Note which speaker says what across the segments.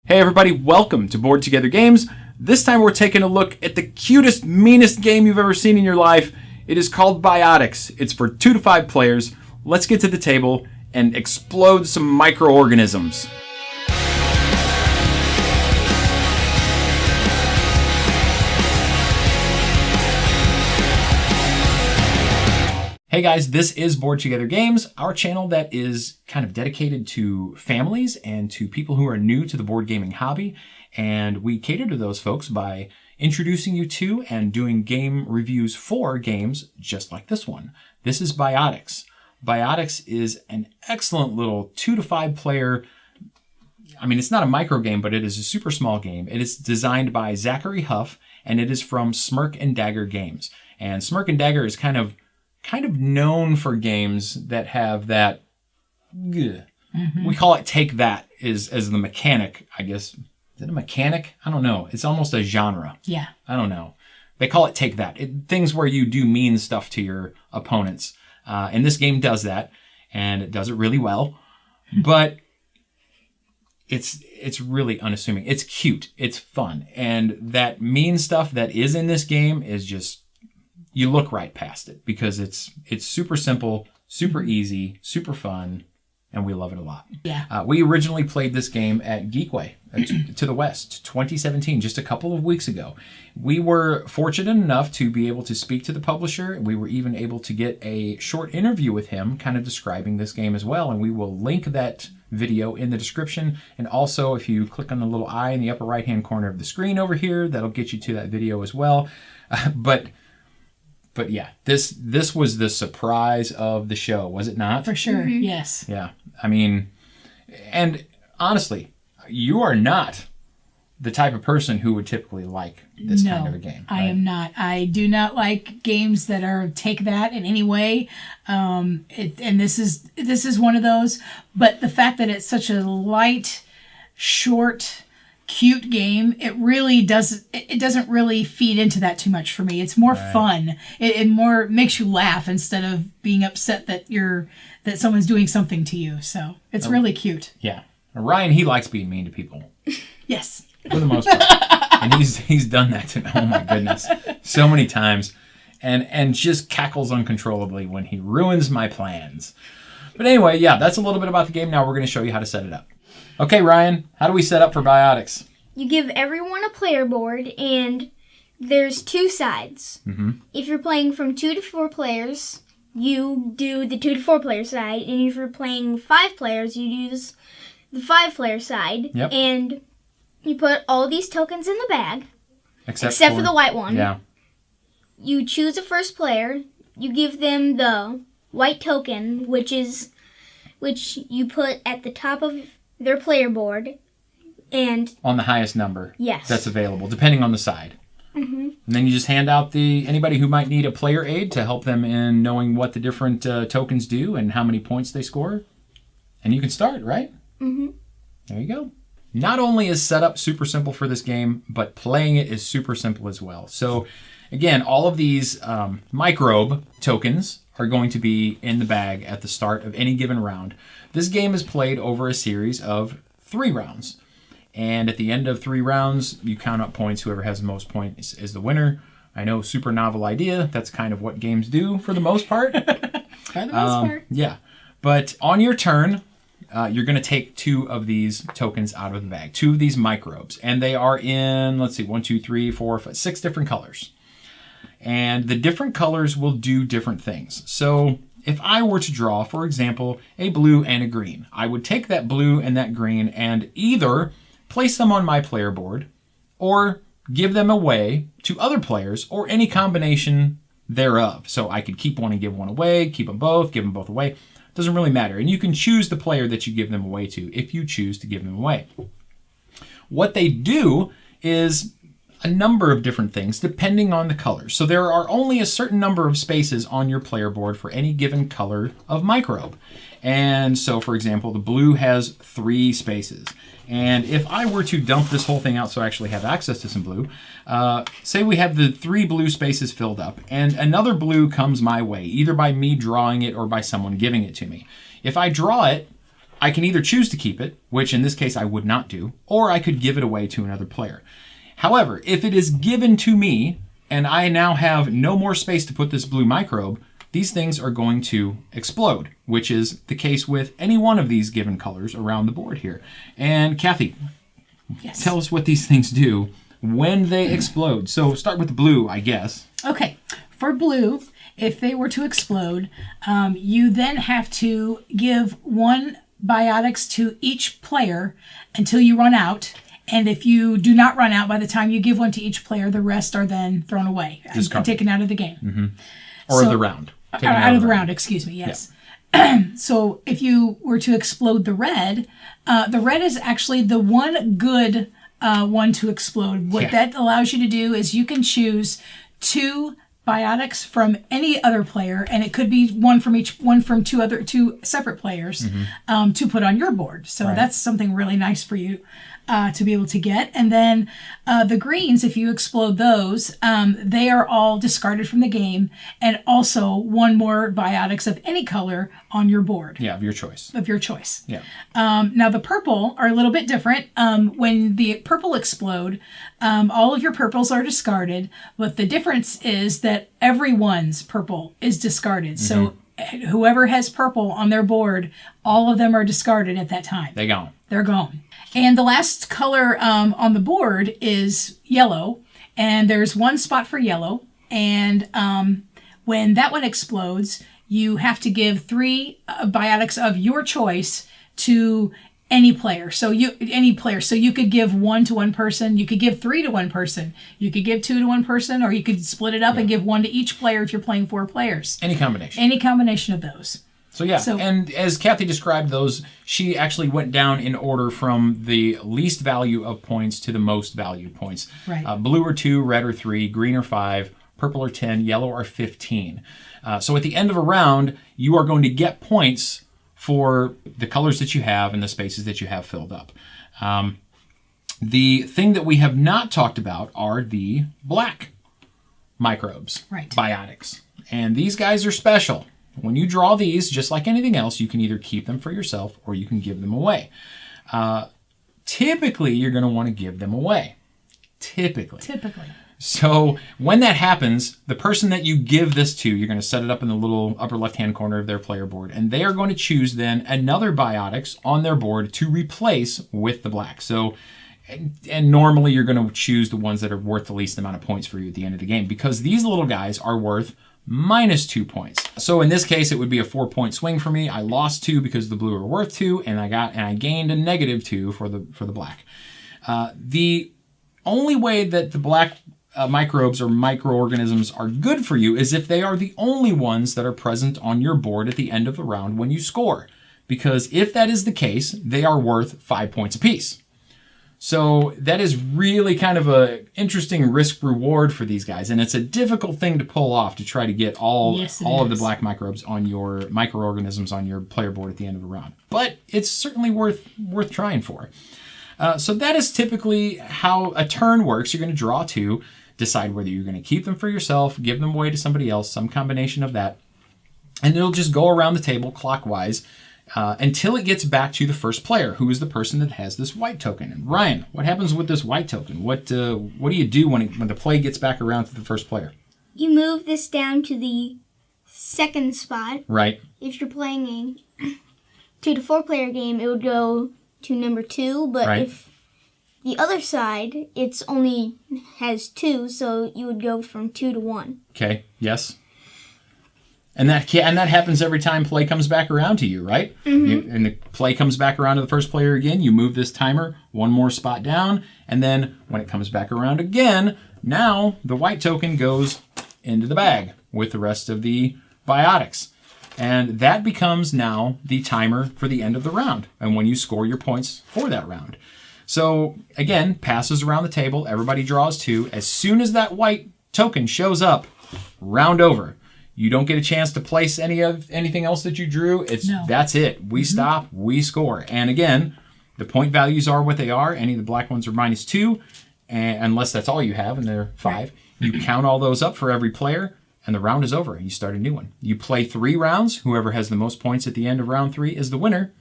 Speaker 1: Hey everybody, welcome to Board Together Games. This time we're taking a look at the cutest, meanest game you've ever seen in your life. It is called Biotix. It's for 2 to 5 players. Let's get to the table and explode some microorganisms. Hey guys, this is Board Together Games, our channel that is kind of dedicated to families and to people who are new to the board gaming hobby. And we cater to those folks by introducing you to and doing game reviews for games just like this one. This is Biotix. Biotix is an excellent little 2 to 5 player, it's not a micro game, but it is a super small game. It is designed by Zachary Huff, and it is from Smirk Dagger Games. And Smirk Dagger is kind of known for games that have that, we call it take that as the mechanic, I guess. Is it a mechanic? I don't know. It's almost a genre.
Speaker 2: Yeah.
Speaker 1: I don't know. They call it take that. Things where you do mean stuff to your opponents. And this game does that, and it does it really well. But it's really unassuming. It's cute. It's fun. And that mean stuff that is in this game is just, you look right past it because it's super simple, super easy, super fun, and we love it a lot.
Speaker 2: Yeah.
Speaker 1: We originally played this game at Geekway to the West, 2017, just a couple of weeks ago. We were fortunate enough to be able to speak to the publisher. We were even able to get a short interview with him kind of describing this game as well, and we will link that video in the description. And also, if you click on the little eye in the upper right-hand corner of the screen over here, that'll get you to that video as well. But yeah, this was the surprise of the show, was it not?
Speaker 2: For sure, yes.
Speaker 1: Yeah, and honestly, you are not the type of person who would typically like this kind of a game.
Speaker 2: I am not. I do not like games that are take that in any way. And this is one of those. But the fact that it's such a light, short, cute game, it doesn't really feed into that too much for me. It's more fun. It more makes you laugh instead of being upset that someone's doing something to you. So it's really cute.
Speaker 1: Yeah. Ryan, he likes being mean to people.
Speaker 2: Yes.
Speaker 1: For the most part. And he's done that to me. Oh my goodness. So many times. And just cackles uncontrollably when he ruins my plans. But anyway, yeah, that's a little bit about the game. Now we're going to show you how to set it up. Okay, Ryan, how do we set up for Biotix?
Speaker 3: You give everyone a player board, and there's 2 sides. Mm-hmm. If you're playing from 2 to 4 players, you do the 2 to 4 player side, and if you're playing 5 players, you use the 5 player side.
Speaker 1: Yep.
Speaker 3: And you put all these tokens in the bag, except for the white one.
Speaker 1: Yeah.
Speaker 3: You choose a first player. You give them the white token, which you put at the top of their player board, and on
Speaker 1: the highest number.
Speaker 3: Yes.
Speaker 1: That's available, depending on the side.
Speaker 3: Mm-hmm.
Speaker 1: And then you just hand out anybody who might need a player aid to help them in knowing what the different tokens do and how many points they score. And you can start, right?
Speaker 3: Mm-hmm.
Speaker 1: There you go. Not only is setup super simple for this game, but playing it is super simple as well. So, again, all of these microbe tokens are going to be in the bag at the start of any given round. This game is played over a series of 3 rounds. And at the end of 3 rounds, you count up points. Whoever has the most points is the winner. I know, super novel idea. That's kind of what games do for the most part. Yeah. But on your turn, you're going to take 2 of these tokens out of the bag. 2 of these microbes. And they are in, 1, 2, 3, 4, 5, 6 different colors. And the different colors will do different things. So if I were to draw, for example, a blue and a green, I would take that blue and that green and either place them on my player board or give them away to other players or any combination thereof. So I could keep one and give one away, keep them both, give them both away. Doesn't really matter. And you can choose the player that you give them away to if you choose to give them away. What they do is a number of different things depending on the colors. So there are only a certain number of spaces on your player board for any given color of microbe. And so, for example, the blue has 3 spaces. And if I were to dump this whole thing out so I actually have access to some blue, say we have the 3 blue spaces filled up, and another blue comes my way, either by me drawing it or by someone giving it to me. If I draw it, I can either choose to keep it, which in this case I would not do, or I could give it away to another player. However, if it is given to me, and I now have no more space to put this blue microbe, these things are going to explode, which is the case with any one of these given colors around the board here. And Kathy,
Speaker 2: Yes.
Speaker 1: tell us what these things do when they explode. So start with the blue, I guess.
Speaker 2: Okay. For blue, if they were to explode, you then have to give 1 Biotix to each player until you run out. And if you do not run out by the time you give 1 to each player, the rest are then thrown away and taken out of the game.
Speaker 1: Mm-hmm. Or the round.
Speaker 2: Out of the round, excuse me, yes. Yeah. So if you were to explode the red is actually the one good one to explode. What that allows you to do is you can choose 2 Biotix from any other player, and it could be one from two separate players to put on your board. So that's something really nice for you to be able to get. And then the greens, if you explode those, they are all discarded from the game, and also 1 more Biotix of any color on your board.
Speaker 1: Yeah, of your choice.
Speaker 2: Yeah. Now the purple are a little bit different. When the purple explode, all of your purples are discarded, but the difference is that everyone's purple is discarded. So whoever has purple on their board, all of them are discarded at that time. They're gone. And the last color on the board is yellow, and there's 1 spot for yellow. And when that one explodes, you have to give 3 Biotix of your choice to any player. So you could give 1 to one person, you could give 3 to one person, you could give 2 to one person, or you could split it up and give 1 to each player if you're playing 4 players.
Speaker 1: Any combination.
Speaker 2: Any combination of those.
Speaker 1: So and as Kathy described those, she actually went down in order from the least value of points to the most value points.
Speaker 2: Right.
Speaker 1: Blue are 2, red are 3, green are 5, purple are 10, yellow are 15. So at the end of a round, you are going to get points for the colors that you have and the spaces that you have filled up. The thing that we have not talked about are the black microbes, Biotix. And these guys are special. When you draw these, just like anything else, you can either keep them for yourself or you can give them away. Typically, you're going to want to give them away. Typically. So when that happens, the person that you give this to, you're going to set it up in the little upper left-hand corner of their player board, and they are going to choose then another Biotix on their board to replace with the black. So, and normally you're going to choose the ones that are worth the least amount of points for you at the end of the game, because these little guys are worth -2 points. So in this case, it would be a 4-point swing for me. I lost 2 because the blue are worth 2, and I gained a -2 for the black. The only way that the black microbes or microorganisms are good for you is if they are the only ones that are present on your board at the end of the round when you score. Because if that is the case, they are worth 5 points apiece. So that is really kind of a interesting risk reward for these guys, and it's a difficult thing to pull off to try to get all of the black microbes on your microorganisms on your player board at the end of a round. But it's certainly worth trying for. So that is typically how a turn works. You're going to draw 2, decide whether you're going to keep them for yourself, give them away to somebody else, some combination of that, and it'll just go around the table clockwise until it gets back to the first player, who is the person that has this white token. And Ryan, what happens with this white token? What do you do when the play gets back around to the first player?
Speaker 3: You move this down to the second spot.
Speaker 1: Right.
Speaker 3: If you're playing a 2 to 4 player game, it would go to number 2, but if the other side, it's only has 2, so you would go from 2 to 1. Okay,
Speaker 1: yes. And that happens every time play comes back around to you, right? Mm-hmm. And the play comes back around to the first player again. You move this timer 1 more spot down, and then when it comes back around again, now the white token goes into the bag with the rest of the Biotix. And that becomes now the timer for the end of the round, and when you score your points for that round. So, again, passes around the table, everybody draws 2. As soon as that white token shows up, round over. You don't get a chance to place anything else that you drew. That's it. We stop, we score. And again, the point values are what they are. Any of the black ones are -2, and unless that's all you have, and they're 5. You count all those up for every player, and the round is over, and you start a new one. You play 3 rounds. Whoever has the most points at the end of round 3 is the winner.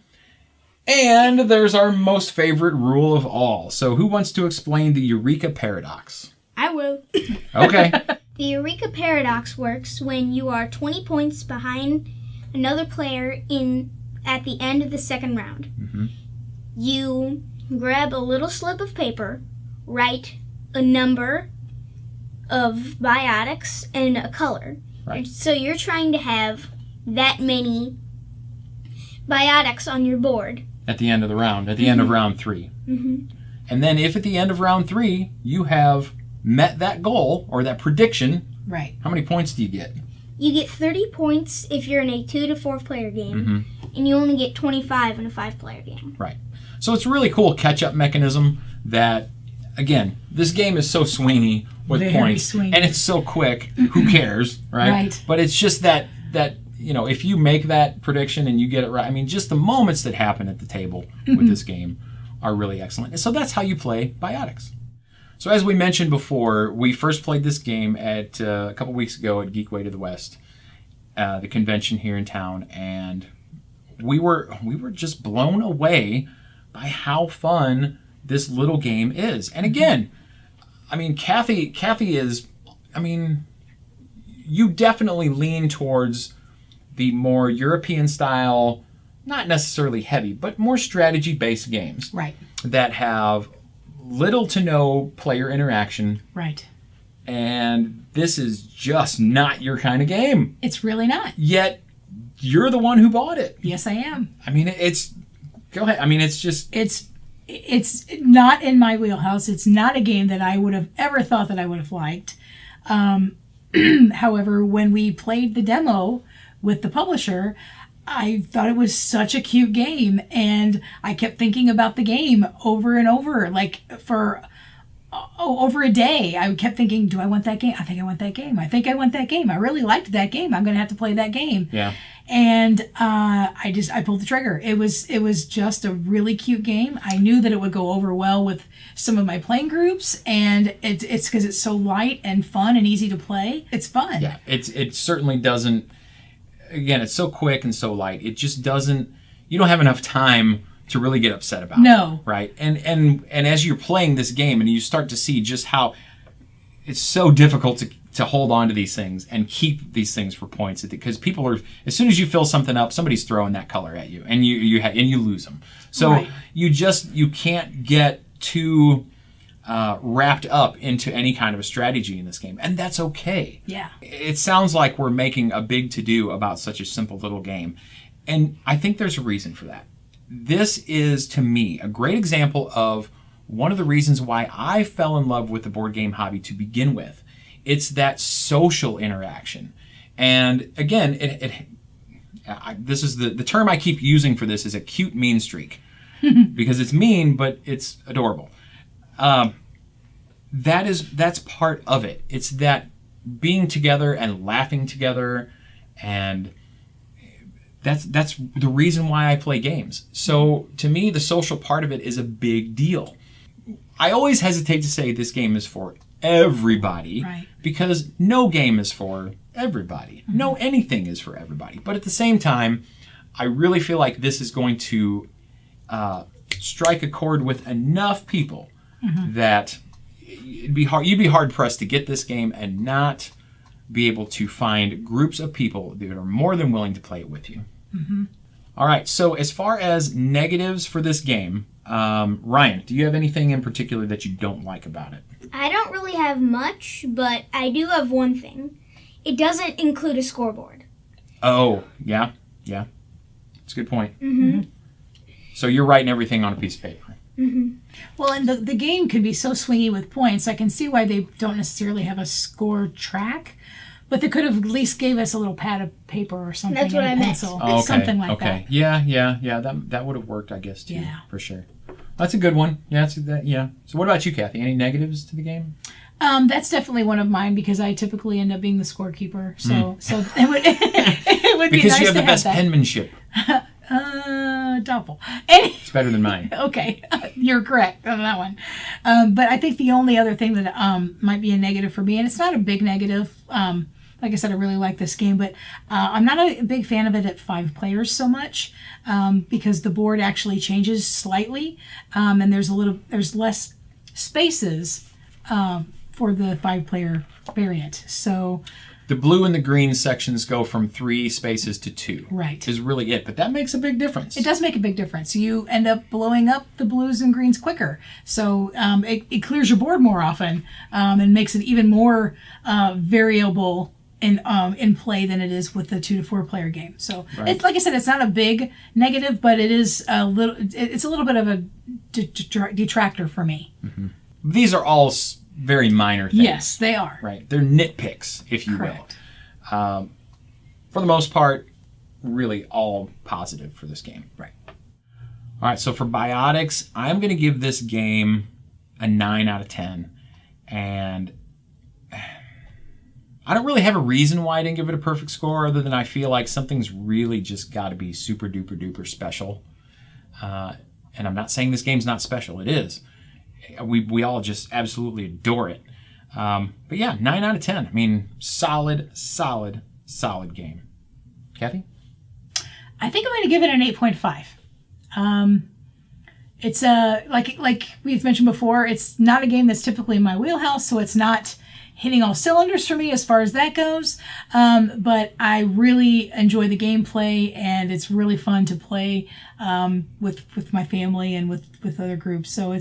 Speaker 1: And there's our most favorite rule of all. So who wants to explain the Eureka Paradox?
Speaker 3: I will.
Speaker 1: Okay.
Speaker 3: The Eureka Paradox works when you are 20 points behind another player at the end of the second round.
Speaker 1: Mm-hmm.
Speaker 3: You grab a little slip of paper, write a number of biotics and a color.
Speaker 1: Right.
Speaker 3: So you're trying to have that many biotics on your board.
Speaker 1: At the end of the round, at the end of round 3.
Speaker 3: Mm-hmm.
Speaker 1: And then if at the end of round 3 you have met that goal or that prediction,
Speaker 2: Right.
Speaker 1: how many points do you get?
Speaker 3: You get 30 points if you're in a 2 to 4 player game,
Speaker 1: Mm-hmm.
Speaker 3: and you only get 25 in a 5 player game.
Speaker 1: Right. So it's a really cool catch-up mechanism that, again, this game is so swingy with
Speaker 2: Very
Speaker 1: points.
Speaker 2: swingy.
Speaker 1: And it's so quick. Who cares, right?
Speaker 2: Right.
Speaker 1: But it's just that, if you make that prediction and you get it right, I mean, just the moments that happen at the table with this game are really excellent. And so that's how you play Biotix. So as we mentioned before, we first played this game at a couple weeks ago at Geekway to the West, the convention here in town, and we were just blown away by how fun this little game is. And again, I mean, Kathy is, I mean, you definitely lean towards the more European style, not necessarily heavy, but more strategy-based games.
Speaker 2: Right.
Speaker 1: That have little to no player interaction.
Speaker 2: Right.
Speaker 1: And this is just not your kind of game.
Speaker 2: It's really not.
Speaker 1: Yet, you're the one who bought it.
Speaker 2: Yes, I am.
Speaker 1: I mean, go ahead. I mean, it's just...
Speaker 2: It's not in my wheelhouse. It's not a game that I would have ever thought that I would have liked. However, when we played the demo with the publisher, I thought it was such a cute game, and I kept thinking about the game over and over, like for over a day. I kept thinking, do I want that game? I think I want that game. I think I want that game. I really liked that game. I'm going to have to play that game.
Speaker 1: Yeah.
Speaker 2: And I pulled the trigger. It was just a really cute game. I knew that it would go over well with some of my playing groups, and it's because it's so light and fun and easy to play. It's fun.
Speaker 1: Yeah, it certainly doesn't. Again, it's so quick and so light. It just doesn't. You don't have enough time to really get upset about.
Speaker 2: No.
Speaker 1: It, right? And as you're playing this game, and you start to see just how it's so difficult to hold on to these things and keep these things for points, because people are, as soon as you fill something up, somebody's throwing that color at you, and you lose them. So
Speaker 2: right.
Speaker 1: you can't get too wrapped up into any kind of a strategy in this game, and that's okay.
Speaker 2: Yeah.
Speaker 1: It sounds like we're making a big to-do about such a simple little game, and I think there's a reason for that. This is, to me, a great example of one of the reasons why I fell in love with the board game hobby to begin with. It's that social interaction. And again, this is the term I keep using for this is a cute mean streak. Because it's mean, but it's adorable. That's part of it. It's that being together and laughing together, and that's the reason why I play games. So to me, the social part of it is a big deal. I always hesitate to say this game is for everybody,
Speaker 2: right,
Speaker 1: because no game is for everybody. Mm-hmm. No anything is for everybody. But at the same time, I really feel like this is going to strike a chord with enough people that you'd be hard pressed to get this game and not be able to find groups of people that are more than willing to play it with you. Mm-hmm. All right, so as far as negatives for this game, Ryan, do you have anything in particular that you don't like about it?
Speaker 3: I don't really have much, but I do have one thing. It doesn't include a scoreboard.
Speaker 1: Oh, yeah. That's a good point.
Speaker 3: Mm-hmm.
Speaker 1: So you're writing everything on a piece of paper.
Speaker 3: Mm-hmm.
Speaker 2: Well, and the game can be so swingy with points. I can see why they don't necessarily have a score track, but they could have at least gave us a little pad of paper or something.
Speaker 3: That's what
Speaker 2: and
Speaker 3: I
Speaker 2: a
Speaker 3: meant.
Speaker 2: pencil.
Speaker 1: Oh, okay.
Speaker 2: Something like that.
Speaker 1: Yeah. That would have worked, I guess, too.
Speaker 2: Yeah.
Speaker 1: For sure. That's a good one. Yeah. So what about you, Kathy? Any negatives to the game?
Speaker 2: That's definitely one of mine because I typically end up being the scorekeeper. So it would be
Speaker 1: because
Speaker 2: nice
Speaker 1: you have
Speaker 2: to
Speaker 1: the best
Speaker 2: that.
Speaker 1: penmanship.
Speaker 2: Doubtful.
Speaker 1: It's better than mine.
Speaker 2: Okay, you're correct on that one. But I think the only other thing that might be a negative for me, and it's not a big negative, like I said, I really like this game, but I'm not a big fan of it at 5 players so much, because the board actually changes slightly, and there's less spaces for the 5-player variant. So
Speaker 1: the blue and the green sections go from 3 spaces to 2.
Speaker 2: Right.
Speaker 1: Is really it. But that makes a big difference.
Speaker 2: It does make a big difference. You end up blowing up the blues and greens quicker. So it clears your board more often, and makes it even more variable in play than it is with the 2 to 4 player game. So it's, like I said, it's not a big negative, but it is it's a little bit of a detractor for me.
Speaker 1: Mm-hmm. These are all very minor things.
Speaker 2: Yes, they are.
Speaker 1: Right. They're nitpicks, if you
Speaker 2: Correct.
Speaker 1: will. For the most part, really all positive for this game.
Speaker 2: Right.
Speaker 1: All right, so for Biotix, I'm going to give this game a 9 out of 10. And I don't really have a reason why I didn't give it a perfect score, other than I feel like something's really just got to be super duper duper special. And I'm not saying this game's not special. It is. We all just absolutely adore it. But yeah, 9 out of 10. I mean, solid game. Kathy?
Speaker 2: I think I'm going to give it an 8.5. It's like we've mentioned before, it's not a game that's typically in my wheelhouse, so it's not hitting all cylinders for me as far as that goes. But I really enjoy the gameplay, and it's really fun to play with my family and with other groups. So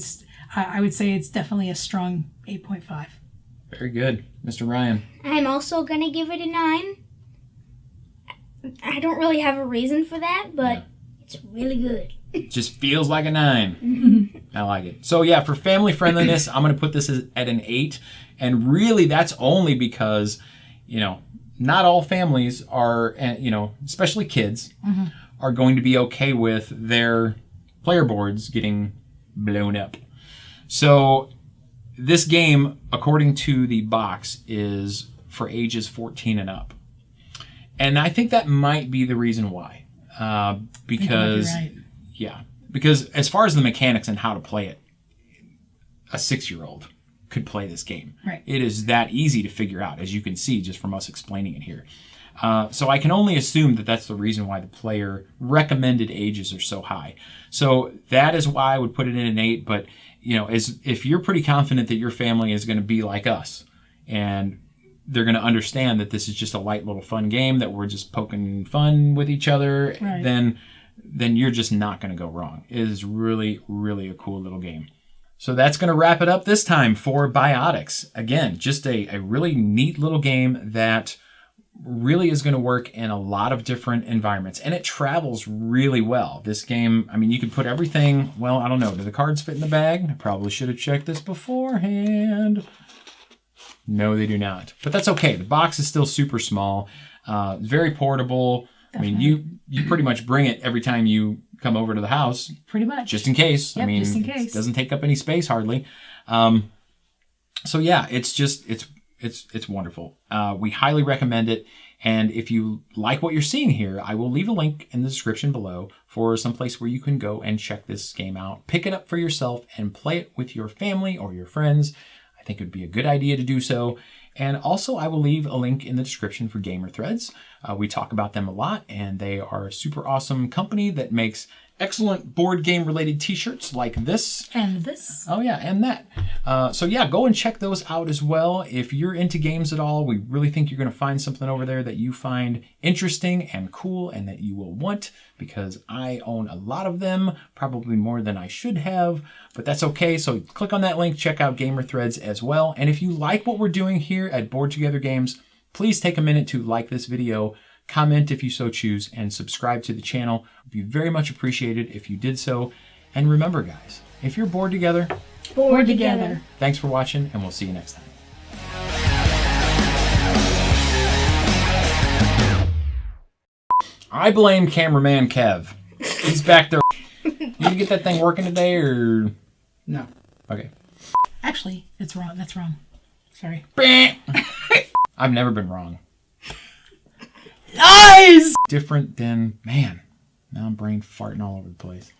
Speaker 2: I would say it's definitely a strong 8.5.
Speaker 1: Very good. Mr. Ryan?
Speaker 3: I'm also going to give it a 9. I don't really have a reason for that, but it's really good.
Speaker 1: It just feels like a 9. I like it. So yeah, for family friendliness, I'm going to put this at an 8. And really, that's only because, not all families are, especially kids, are going to be okay with their player boards getting blown up. So this game, according to the box, is for ages 14 and up. And I think that might be the reason why. Because, because as far as the mechanics and how to play it, a 6-year-old could play this game.
Speaker 2: Right.
Speaker 1: It is that easy to figure out, as you can see just from us explaining it here. So I can only assume that that's the reason why the player recommended ages are so high. So that is why I would put it in an 8. But, if you're pretty confident that your family is going to be like us, and they're going to understand that this is just a light little fun game, that we're just poking fun with each other,
Speaker 2: right,
Speaker 1: then you're just not going to go wrong. It is really, really a cool little game. So that's going to wrap it up this time for Biotix. Again, just a really neat little game that really is going to work in a lot of different environments. And it travels really well. This game, I mean, you can put everything, well, I don't know. Do the cards fit in the bag? I probably should have checked this beforehand. No, they do not. But that's okay. The box is still super small. Very portable. Definitely. I mean, you pretty much bring it every time you come over to the house.
Speaker 2: Pretty much.
Speaker 1: Just in case.
Speaker 2: Yep,
Speaker 1: I mean,
Speaker 2: just in case.
Speaker 1: It doesn't take up any space hardly. So yeah, it's wonderful. We highly recommend it. And if you like what you're seeing here, I will leave a link in the description below for some place where you can go and check this game out. Pick it up for yourself and play it with your family or your friends. I think it would be a good idea to do so. And also, I will leave a link in the description for Gamer Thredz. We talk about them a lot, and they are a super awesome company that makes excellent board game related t-shirts like this.
Speaker 2: And this.
Speaker 1: Oh yeah, and that. So yeah, go and check those out as well. If you're into games at all, we really think you're going to find something over there that you find interesting and cool and that you will want, because I own a lot of them, probably more than I should have, but that's okay. So click on that link, check out Gamer Thredz as well. And if you like what we're doing here at Board Together Games, please take a minute to like this video, comment if you so choose, and subscribe to the channel. It would be very much appreciated if you did so. And remember, guys, if you're bored together,
Speaker 2: board together.
Speaker 1: Thanks for watching, and we'll see you next time. I blame cameraman Kev. He's back there. You get that thing working today, or
Speaker 2: no?
Speaker 1: Okay.
Speaker 2: Actually, it's wrong. That's wrong. Sorry.
Speaker 1: I've never been wrong.
Speaker 2: Nice!
Speaker 1: Different than, man, now I'm brain farting all over the place.